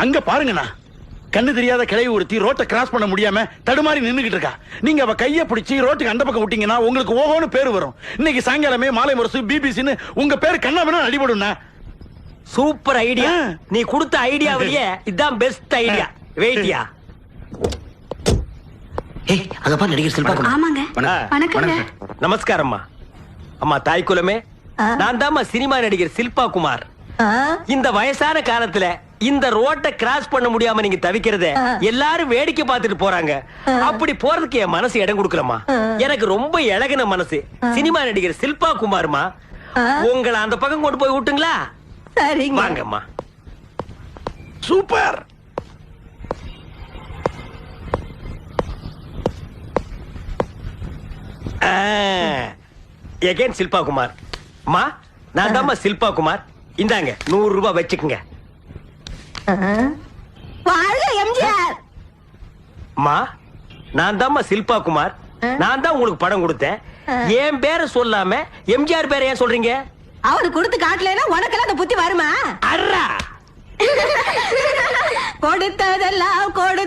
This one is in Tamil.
அங்க பாருங்கண்ணா, கண்ணு தெரியாத கிளவி ஒருத்தி ரோட்டை கிராஸ் பண்ண முடியாம தடுமாறி நின்னுகிட்டு இருக்கா. நீங்க அவ கைய பிடிச்சி ரோட்டுக்கு அந்த பக்கம் விட்டீங்கன்னா உங்களுக்கு ஓஹோன்னு பேரு வரும். இன்னைக்கு சாயங்காலமே மாலை முரசு பிபிசின்னு உங்க பேரு கண்ணாமனா அடிபடும்னா. Super idea. நீ கொடுத்த ஐடியாவிலேயே இதான் பெஸ்ட் ஐடியா. வெயிட்டியா. ஏய், அங்க பாரு நடிகர் சில்பா குமார். ஆமாங்க. வணக்கங்க. நமஸ்காரம்மா. அம்மா தாய் குலமே, நான் தாம்மா சினிமா நடிகர் சில்பா குமார். இந்த வயசான காலத்துல இந்த ரோட்டை கிராஸ் பண்ண முடியாம நீங்க தவிக்கிறத எல்லாரும் வேடிக்கை பார்த்துட்டு போறாங்க. அப்படி போறதுக்கு என் மனசு இடம் கொடுக்கலமா. எனக்கு ரொம்ப இழகின மனசு சினிமா நடிகர் சில்பா குமார்மா. உங்களை அந்த பக்கம் கொண்டு போய் விட்டுங்களா? சரிங்க. வாங்கம்மா. சூப்பர். எகைன் சில்பா குமார். மா, நான் தாம்மா சில்பா குமார். இந்தாங்க 100 ரூபாய் வச்சுக்குங்க. வாழ்க எம்ஜிஆர். மா, நான் தாம்மா சில்பா குமார். நான் தான் உங்களுக்கு படம் கொடுத்தேன். என் பேரை சொல்லாம எம்ஜிஆர் பேரை ஏன் சொல்றீங்க? அவரு கொடுத்து காட்டலைன்னா உனக்கெல்லாம் அந்த புத்தி வருமா? அர்ரா. கொடுத்ததெல்லாம் கொடு